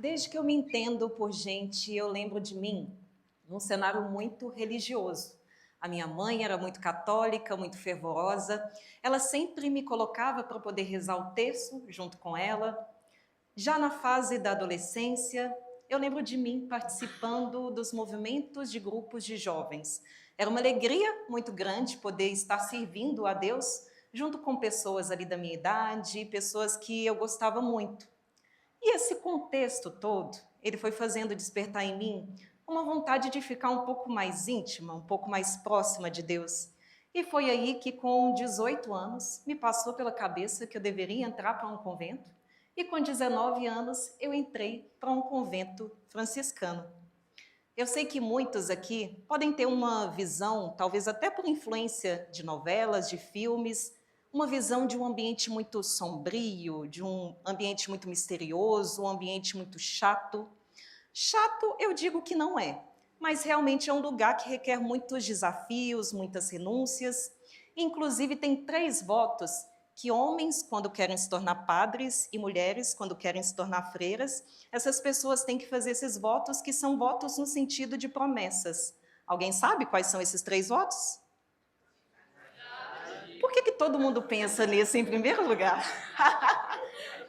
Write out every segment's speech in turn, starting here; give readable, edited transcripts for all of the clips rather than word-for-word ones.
Desde que eu me entendo por gente, eu lembro de mim num cenário muito religioso. A minha mãe era muito católica, muito fervorosa. Ela sempre me colocava para poder rezar o terço junto com ela. Já na fase da adolescência, eu lembro de mim participando dos movimentos de grupos de jovens. Era uma alegria muito grande poder estar servindo a Deus junto com pessoas ali da minha idade, pessoas que eu gostava muito. E esse contexto todo, ele foi fazendo despertar em mim uma vontade de ficar um pouco mais íntima, um pouco mais próxima de Deus. E foi aí que, com 18 anos, me passou pela cabeça que eu deveria entrar para um convento. E com 19 anos, eu entrei para um convento franciscano. Eu sei que muitos aqui podem ter uma visão, talvez até por influência de novelas, de filmes, uma visão de um ambiente muito sombrio, de um ambiente muito misterioso, um ambiente muito chato. Chato, eu digo que não é, mas realmente é um lugar que requer muitos desafios, muitas renúncias. Inclusive, tem 3 votos que homens, quando querem se tornar padres, e mulheres, quando querem se tornar freiras, essas pessoas têm que fazer esses votos, que são votos no sentido de promessas. Alguém sabe quais são esses 3 votos? Por que todo mundo pensa nisso em primeiro lugar?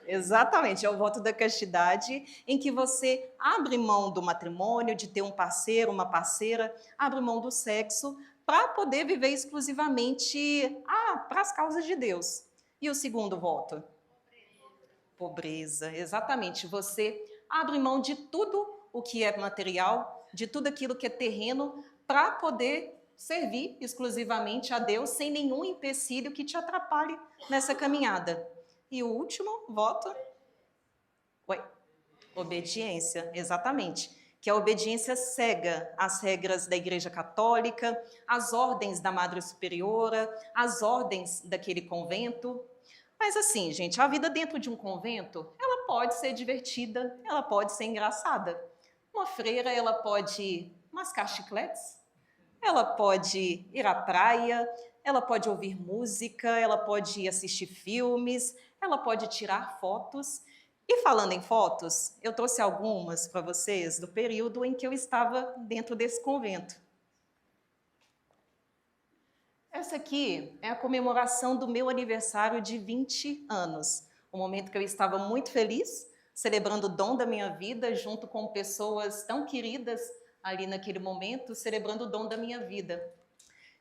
Exatamente, é o voto da castidade, em que você abre mão do matrimônio, de ter um parceiro, uma parceira, abre mão do sexo, para poder viver exclusivamente para as causas de Deus. E o segundo voto? Pobreza, exatamente. Você abre mão de tudo o que é material, de tudo aquilo que é terreno, para poder servir exclusivamente a Deus, sem nenhum empecilho que te atrapalhe nessa caminhada. E o último voto? Oi? Obediência, exatamente. Que é a obediência cega às regras da Igreja Católica, às ordens da Madre Superiora, às ordens daquele convento. Mas assim, gente, a vida dentro de um convento, ela pode ser divertida, ela pode ser engraçada. Uma freira, ela pode mascar chicletes, ela pode ir à praia, ela pode ouvir música, ela pode assistir filmes, ela pode tirar fotos. E falando em fotos, eu trouxe algumas para vocês do período em que eu estava dentro desse convento. Essa aqui é a comemoração do meu aniversário de 20 anos. Um momento que eu estava muito feliz, celebrando o dom da minha vida, junto com pessoas tão queridas ali naquele momento, celebrando o dom da minha vida.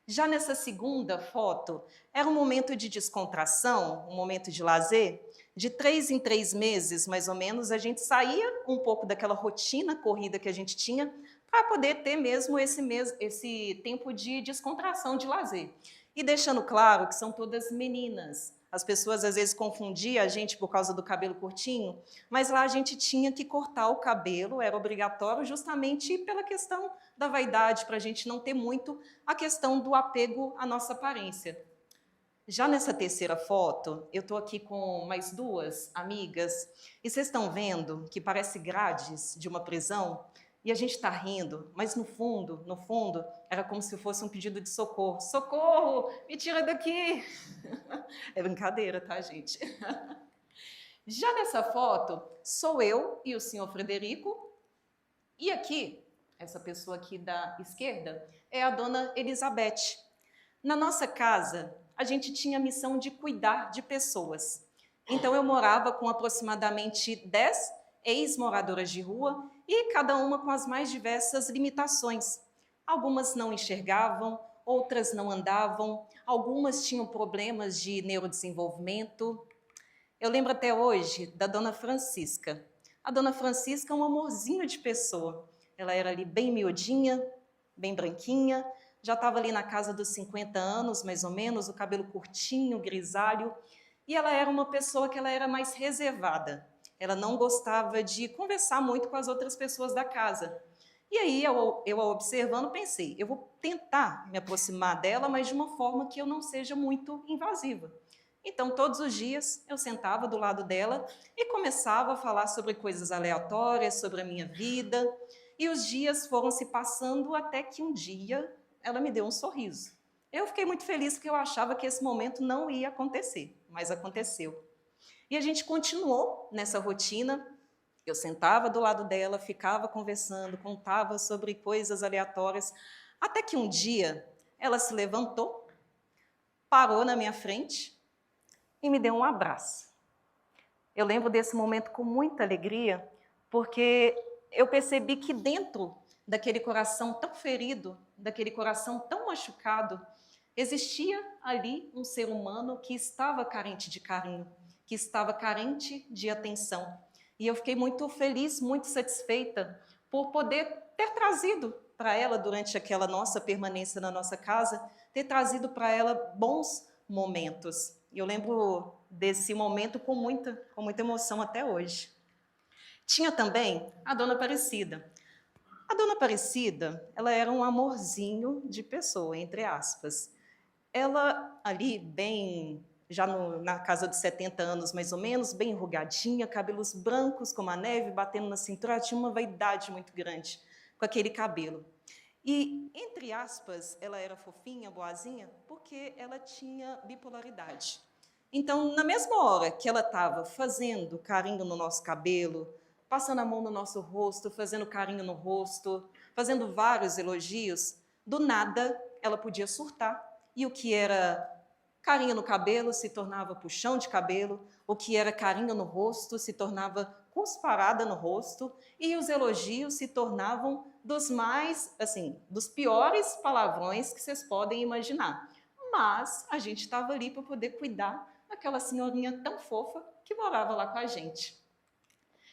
Já nessa segunda foto, era um momento de descontração, um momento de lazer. De 3 em 3 meses, mais ou menos, a gente saía um pouco daquela rotina corrida que a gente tinha para poder ter mesmo esse tempo de descontração, de lazer. E deixando claro que são todas meninas. As pessoas às vezes confundiam a gente por causa do cabelo curtinho, mas lá a gente tinha que cortar o cabelo, era obrigatório justamente pela questão da vaidade, para a gente não ter muito a questão do apego à nossa aparência. Já nessa terceira foto, eu estou aqui com mais 2 amigas, e vocês estão vendo que parece grades de uma prisão, e a gente está rindo, mas no fundo, era como se fosse um pedido de socorro. Socorro, me tira daqui! É brincadeira, tá, gente? Já nessa foto, sou eu e o senhor Frederico, e aqui, essa pessoa aqui da esquerda, é a dona Elizabeth. Na nossa casa, a gente tinha a missão de cuidar de pessoas. Então, eu morava com aproximadamente 10 ex-moradoras de rua e cada uma com as mais diversas limitações. Algumas não enxergavam, outras não andavam, algumas tinham problemas de neurodesenvolvimento. Eu lembro até hoje da dona Francisca. A dona Francisca é um amorzinho de pessoa. Ela era ali bem miudinha, bem branquinha, já estava ali na casa dos 50 anos, mais ou menos, o cabelo curtinho, grisalho, e ela era uma pessoa que ela era mais reservada. Ela não gostava de conversar muito com as outras pessoas da casa. E aí, eu a observando, pensei, eu vou tentar me aproximar dela, mas de uma forma que eu não seja muito invasiva. Então, todos os dias, eu sentava do lado dela e começava a falar sobre coisas aleatórias, sobre a minha vida. E os dias foram se passando até que um dia ela me deu um sorriso. Eu fiquei muito feliz porque eu achava que esse momento não ia acontecer, mas aconteceu. E a gente continuou nessa rotina, Eu sentava do lado dela, ficava conversando, contava sobre coisas aleatórias, até que um dia ela se levantou, parou na minha frente e me deu um abraço. Eu lembro desse momento com muita alegria, porque eu percebi que dentro daquele coração tão ferido, daquele coração tão machucado, existia ali um ser humano que estava carente de carinho, que estava carente de atenção. E eu fiquei muito feliz, muito satisfeita por poder ter trazido para ela, durante aquela nossa permanência na nossa casa, ter trazido para ela bons momentos. E eu lembro desse momento com muita emoção até hoje. Tinha também a Dona Aparecida. A Dona Aparecida, ela era um amorzinho de pessoa, entre aspas. Ela ali bem, já na casa de 70 anos mais ou menos, bem enrugadinha, cabelos brancos como a neve, batendo na cintura, ela tinha uma vaidade muito grande com aquele cabelo. E, entre aspas, ela era fofinha, boazinha, porque ela tinha bipolaridade. Então, na mesma hora que ela estava fazendo carinho no nosso cabelo, passando a mão no nosso rosto, fazendo carinho no rosto, fazendo vários elogios, do nada ela podia surtar. E o que era carinho no cabelo se tornava puxão de cabelo, o que era carinho no rosto se tornava cusparada no rosto, e os elogios se tornavam dos mais, assim, dos piores palavrões que vocês podem imaginar. Mas a gente estava ali para poder cuidar daquela senhorinha tão fofa que morava lá com a gente.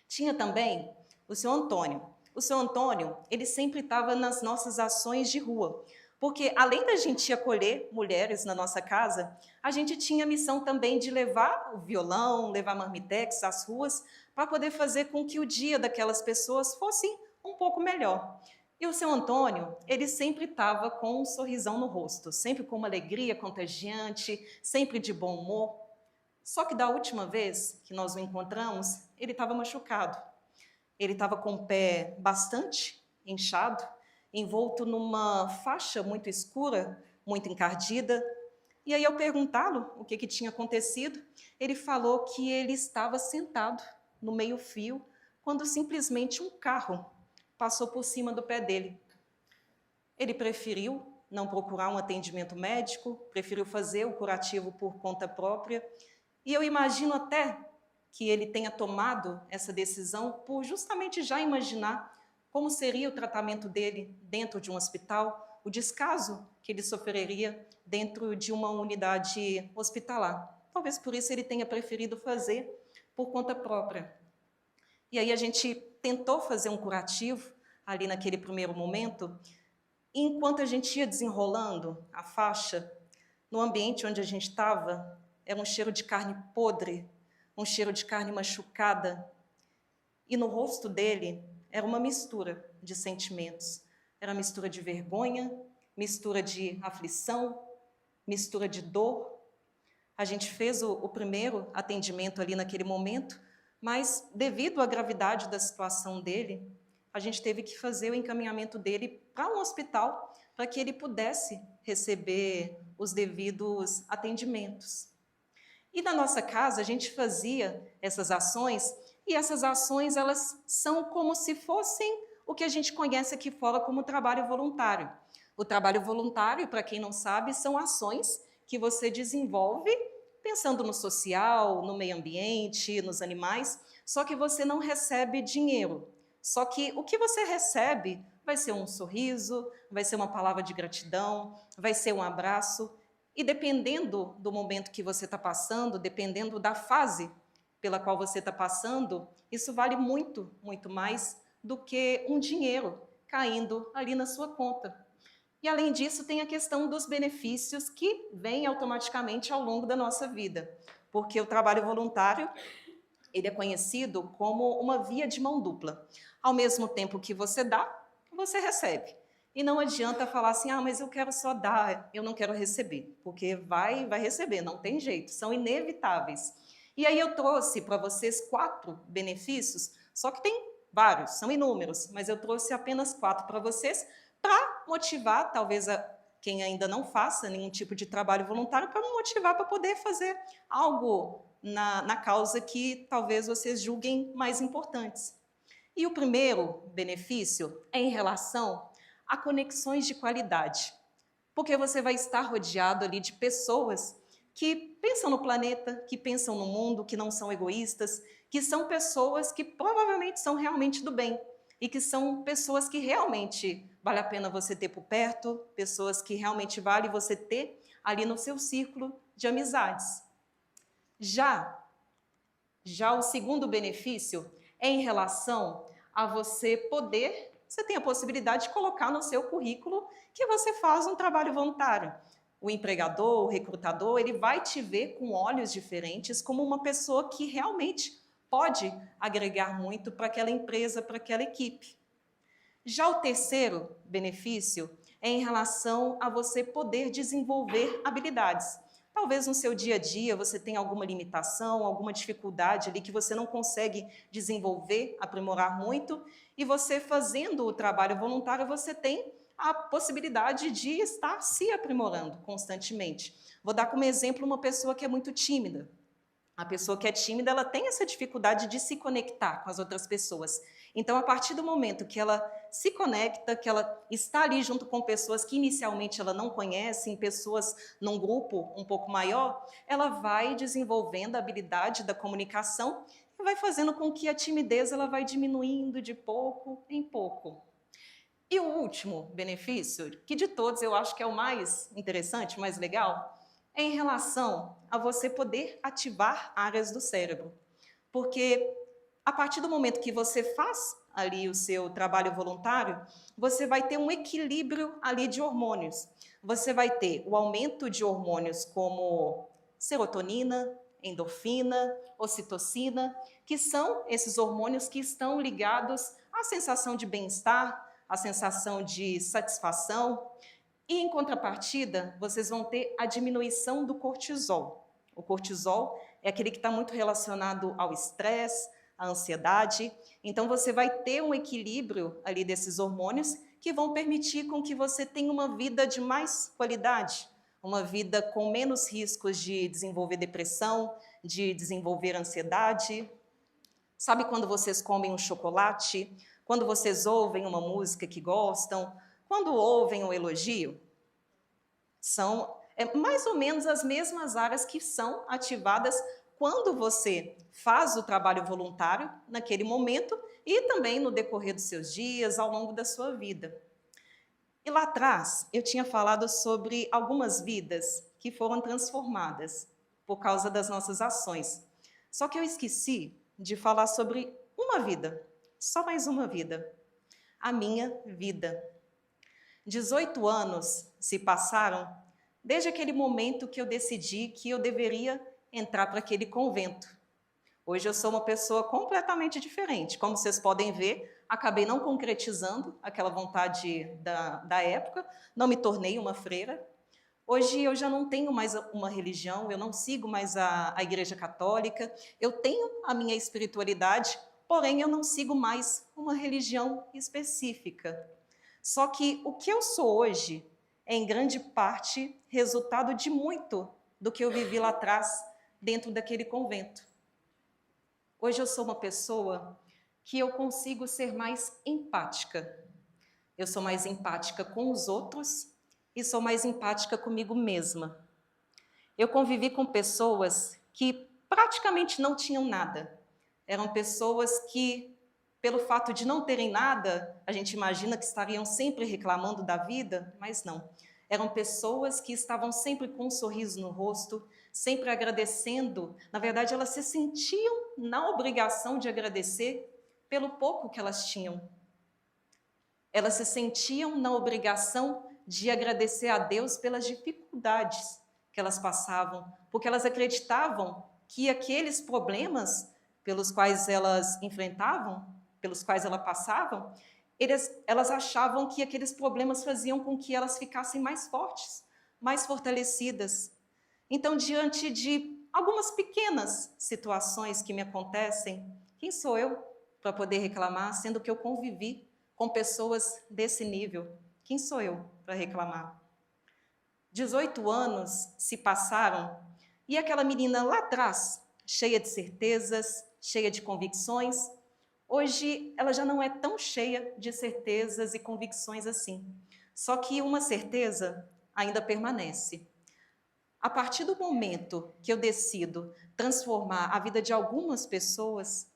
Tinha também o seu Antônio. O seu Antônio, ele sempre estava nas nossas ações de rua, porque além da gente acolher mulheres na nossa casa, a gente tinha a missão também de levar o violão, levar marmitex às ruas, para poder fazer com que o dia daquelas pessoas fosse um pouco melhor. E o seu Antônio, ele sempre estava com um sorrisão no rosto, sempre com uma alegria contagiante, sempre de bom humor. Só que da última vez que nós o encontramos, ele estava machucado. Ele estava com o pé bastante inchado, envolto numa faixa muito escura, muito encardida. E aí, ao perguntá-lo o que tinha acontecido, ele falou que ele estava sentado no meio-fio, quando simplesmente um carro passou por cima do pé dele. Ele preferiu não procurar um atendimento médico, preferiu fazer o curativo por conta própria. E eu imagino até que ele tenha tomado essa decisão por justamente já imaginar como seria o tratamento dele dentro de um hospital, o descaso que ele sofreria dentro de uma unidade hospitalar. Talvez por isso ele tenha preferido fazer por conta própria. E aí a gente tentou fazer um curativo ali naquele primeiro momento, e enquanto a gente ia desenrolando a faixa, no ambiente onde a gente estava, era um cheiro de carne podre, um cheiro de carne machucada, e no rosto dele era uma mistura de sentimentos. Era mistura de vergonha, mistura de aflição, mistura de dor. A gente fez o primeiro atendimento ali naquele momento, mas devido à gravidade da situação dele, a gente teve que fazer o encaminhamento dele para um hospital para que ele pudesse receber os devidos atendimentos. E na nossa casa a gente fazia essas ações, e essas ações elas são como se fossem o que a gente conhece aqui fora como trabalho voluntário. O trabalho voluntário, para quem não sabe, são ações que você desenvolve pensando no social, no meio ambiente, nos animais, só que você não recebe dinheiro. Só que o que você recebe vai ser um sorriso, vai ser uma palavra de gratidão, vai ser um abraço. E dependendo do momento que você está passando, dependendo da fase pela qual você está passando, isso vale muito, muito mais do que um dinheiro caindo ali na sua conta. E, além disso, tem a questão dos benefícios que vêm automaticamente ao longo da nossa vida, porque o trabalho voluntário ele é conhecido como uma via de mão dupla. Ao mesmo tempo que você dá, você recebe. E não adianta falar assim, mas eu quero só dar, eu não quero receber, porque vai receber, não tem jeito, são inevitáveis. E aí eu trouxe para vocês 4 benefícios, só que tem vários, são inúmeros, mas eu trouxe apenas 4 para vocês, para motivar, talvez, quem ainda não faça nenhum tipo de trabalho voluntário, para motivar para poder fazer algo na causa que talvez vocês julguem mais importantes. E o primeiro benefício é em relação a conexões de qualidade, porque você vai estar rodeado ali de pessoas que pensam no planeta, que pensam no mundo, que não são egoístas, que são pessoas que provavelmente são realmente do bem e que são pessoas que realmente vale a pena você ter por perto, pessoas que realmente vale você ter ali no seu círculo de amizades. Já o segundo benefício é em relação a você tem a possibilidade de colocar no seu currículo que você faz um trabalho voluntário. O empregador, o recrutador, ele vai te ver com olhos diferentes como uma pessoa que realmente pode agregar muito para aquela empresa, para aquela equipe. Já o terceiro benefício é em relação a você poder desenvolver habilidades. Talvez no seu dia a dia você tenha alguma limitação, alguma dificuldade ali que você não consegue desenvolver, aprimorar muito, e você fazendo o trabalho voluntário, você tem a possibilidade de estar se aprimorando constantemente. Vou dar como exemplo uma pessoa que é muito tímida. A pessoa que é tímida, ela tem essa dificuldade de se conectar com as outras pessoas. Então, a partir do momento que ela se conecta, que ela está ali junto com pessoas que inicialmente ela não conhece, em pessoas num grupo um pouco maior, ela vai desenvolvendo a habilidade da comunicação e vai fazendo com que a timidez ela vai diminuindo de pouco em pouco. E o último benefício, que de todos eu acho que é o mais interessante, mais legal, é em relação a você poder ativar áreas do cérebro. Porque a partir do momento que você faz ali o seu trabalho voluntário, você vai ter um equilíbrio ali de hormônios. Você vai ter o aumento de hormônios como serotonina, endorfina, ocitocina, que são esses hormônios que estão ligados à sensação de bem-estar, à sensação de satisfação. E, em contrapartida, vocês vão ter a diminuição do cortisol. O cortisol é aquele que está muito relacionado ao estresse, à ansiedade. Então, você vai ter um equilíbrio ali desses hormônios que vão permitir com que você tenha uma vida de mais qualidade, uma vida com menos riscos de desenvolver depressão, de desenvolver ansiedade. Sabe quando vocês comem um chocolate? Quando vocês ouvem uma música que gostam? Quando ouvem um elogio? São mais ou menos as mesmas áreas que são ativadas quando você faz o trabalho voluntário naquele momento e também no decorrer dos seus dias, ao longo da sua vida. E lá atrás, eu tinha falado sobre algumas vidas que foram transformadas por causa das nossas ações. Só que eu esqueci de falar sobre uma vida, só mais uma vida, a minha vida. 18 anos se passaram desde aquele momento que eu decidi que eu deveria entrar para aquele convento. Hoje eu sou uma pessoa completamente diferente. Como vocês podem ver, acabei não concretizando aquela vontade da época, não me tornei uma freira. Hoje eu já não tenho mais uma religião, eu não sigo mais a Igreja Católica, eu tenho a minha espiritualidade, porém eu não sigo mais uma religião específica. Só que o que eu sou hoje é, em grande parte, resultado de muito do que eu vivi lá atrás, dentro daquele convento. Hoje eu sou uma pessoa que eu consigo ser mais empática. Eu sou mais empática com os outros e sou mais empática comigo mesma. Eu convivi com pessoas que praticamente não tinham nada. Eram pessoas que, pelo fato de não terem nada, a gente imagina que estariam sempre reclamando da vida, mas não. Eram pessoas que estavam sempre com um sorriso no rosto, sempre agradecendo. Na verdade, elas se sentiam na obrigação de agradecer pelo pouco que elas tinham. Elas se sentiam na obrigação de agradecer a Deus pelas dificuldades que elas passavam, porque elas acreditavam que aqueles problemas pelos quais elas enfrentavam, pelos quais elas passavam, elas achavam que aqueles problemas faziam com que elas ficassem mais fortes, mais fortalecidas. Então, diante de algumas pequenas situações que me acontecem, quem sou eu para poder reclamar, sendo que eu convivi com pessoas desse nível? Quem sou eu para reclamar? 18 anos se passaram e aquela menina lá atrás, cheia de certezas, cheia de convicções, hoje ela já não é tão cheia de certezas e convicções assim. Só que uma certeza ainda permanece. A partir do momento que eu decido transformar a vida de algumas pessoas,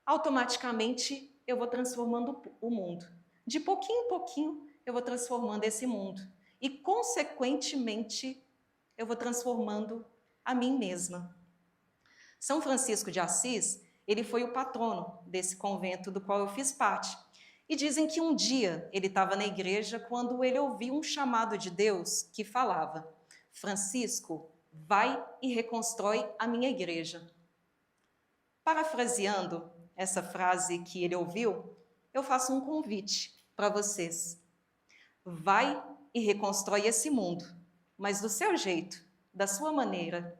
automaticamente eu vou transformando o mundo. De pouquinho em pouquinho, eu vou transformando esse mundo. E, consequentemente, eu vou transformando a mim mesma. São Francisco de Assis, ele foi o patrono desse convento do qual eu fiz parte. E dizem que um dia ele estava na igreja quando ele ouviu um chamado de Deus que falava: Francisco, vai e reconstrói a minha igreja. Parafraseando essa frase que ele ouviu, eu faço um convite para vocês. Vai e reconstrói esse mundo, mas do seu jeito, da sua maneira,